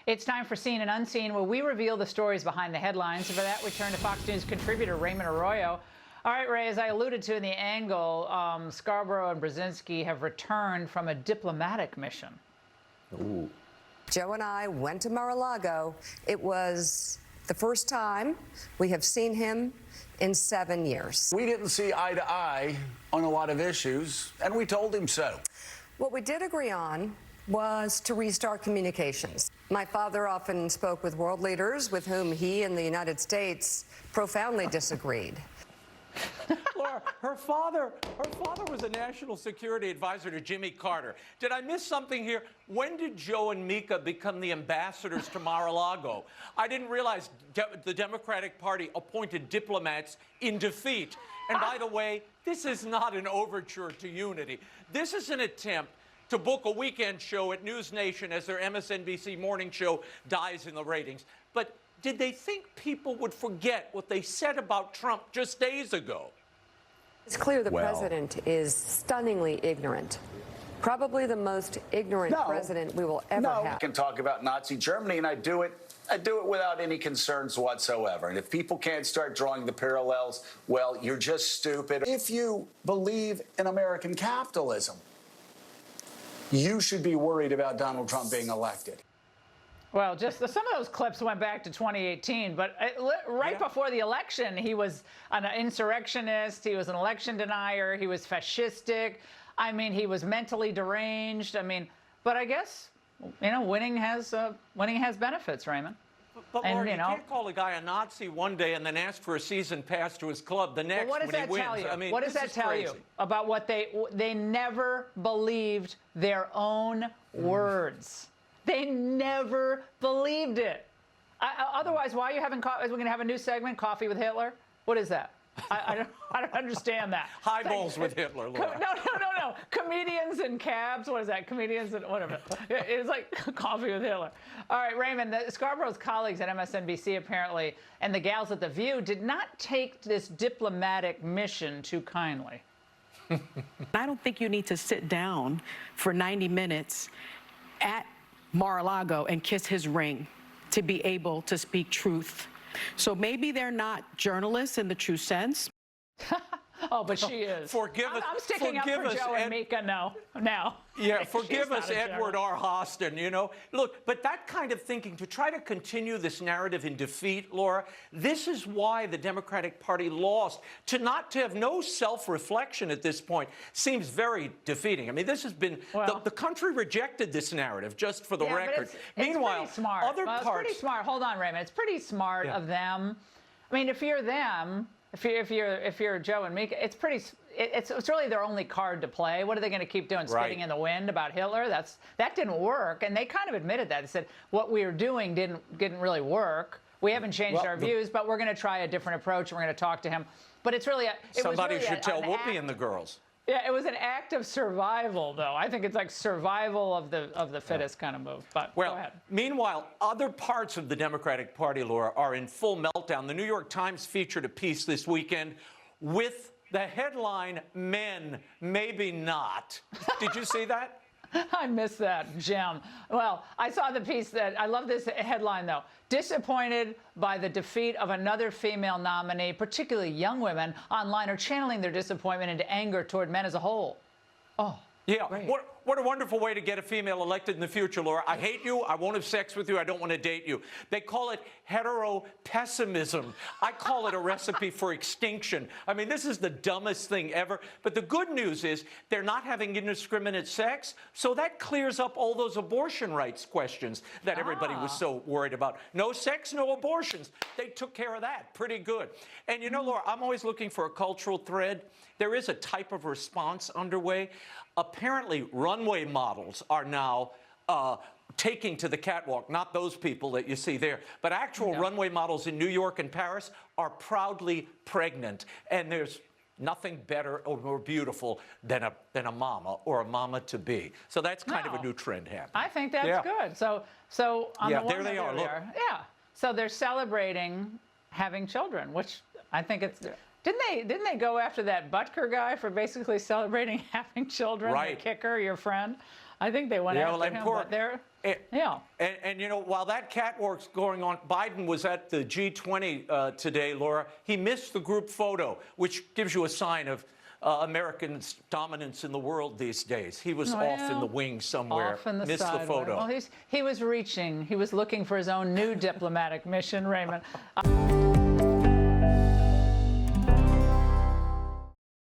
It's time for Seen and Unseen, where we reveal the stories behind the headlines. And for that, we turn to Fox News contributor Raymond Arroyo. All right, Ray, as I alluded to in the angle, Scarborough and Brzezinski have returned from a diplomatic mission. Ooh. Joe and I went to Mar-a-Lago. It was the first time we have seen him in 7 years. We didn't see eye to eye on a lot of issues, and we told him so. What we did agree on was to restart communications. My father often spoke with world leaders with whom he and the United States profoundly disagreed. Laura, her father was a national security advisor to Jimmy Carter. Did I miss something here? When did Joe and Mika become the ambassadors to Mar-a-Lago? I didn't realize the Democratic Party appointed diplomats in defeat. And by the way, this is not an overture to unity. This is an attempt to book a weekend show at News Nation as their MSNBC morning show dies in the ratings. But did they think people would forget what they said about Trump just days ago? It's clear the president is stunningly ignorant. Probably the most ignorant president we will ever have. I can talk about Nazi Germany, and I do it without any concerns whatsoever. And if people can't start drawing the parallels, well, you're just stupid. If you believe in American capitalism, you should be worried about Donald Trump being elected. Well, just some of those clips went back to 2018, but right before the election, he was an insurrectionist, he was an election denier, he was fascistic. I mean, he was mentally deranged. I mean, but I guess, you know, winning has benefits, Raymond. But Laura, you can't call a guy a Nazi one day and then ask for a season pass to his club the next when he wins. I mean, what does that tell you about what they never believed their own words? They never believed it. Otherwise, why are you having coffee? We're going to have a new segment, Coffee with Hitler? What is that? I don't understand that. Highballs with Hitler, Laura. No. Comedians and cabs. What is that? Comedians and whatever. It's like Coffee with Hitler. All right, Raymond, Scarborough's colleagues at MSNBC apparently, and the gals at The View, did not take this diplomatic mission too kindly. I don't think you need to sit down for 90 minutes at Mar-a-Lago and kiss his ring to be able to speak truth. So maybe they're not journalists in the true sense. Oh, but she is. Forgive us. I'm sticking up for Joe and Mika now. Yeah, forgive us, Edward R. Hostin, you know. Look, but that kind of thinking, to try to continue this narrative in defeat, Laura, this is why the Democratic Party lost. To have no self-reflection at this point seems very defeating. I mean, this has been, the country rejected this narrative, just for the record. Meanwhile, it's pretty smart. Other parts... It's pretty smart. Hold on, Raymond. It's pretty smart of them. I mean, if you're them... If you're Joe and Mika, it's really their only card to play. What are they going to keep doing? Spitting in the wind about Hitler? That didn't work, and they kind of admitted that. They said what we were doing didn't really work. We haven't changed our views, but we're going to try a different approach. And we're going to talk to him. But it's really somebody should tell Whoopi and the girls. Yeah, it was an act of survival, though. I think it's like survival of the fittest kind of move. But go ahead. Meanwhile, other parts of the Democratic Party, Laura, are in full meltdown. The New York Times featured a piece this weekend with the headline, "Men, Maybe Not." Did you see that? I missed that gem. Well, I saw the piece I love this headline, though. Disappointed by the defeat of another female nominee, particularly young women online are channeling their disappointment into anger toward men as a whole. Oh, yeah. Great. What a wonderful way to get a female elected in the future, Laura. I hate you. I won't have sex with you. I don't want to date you. They call it hetero-pessimism. I call it a recipe for extinction. I mean, this is the dumbest thing ever. But the good news is they're not having indiscriminate sex, so that clears up all those abortion rights questions that everybody was so worried about. No sex, no abortions. They took care of that pretty good. And you know, Laura, I'm always looking for a cultural thread. There is a type of response underway. Apparently, runway models are now taking to the catwalk, not those people that you see there, but actual runway models in New York and Paris are proudly pregnant. And there's nothing better or more beautiful than a mama or a mama-to-be. So that's kind of a new trend happening. I think that's good. So on the one there they are. Look. Yeah. So they're celebrating having children, which I think it's... Didn't they go after that Butker guy for basically celebrating having children? Right. The kicker, your friend. I think they went after him. But And, you know, while that catwalk's going on, Biden was at the G20 today, Laura. He missed the group photo, which gives you a sign of Americans' dominance in the world these days. He was off in the wings somewhere, off in the missed the photo. Well, he was reaching. He was looking for his own new diplomatic mission, Raymond.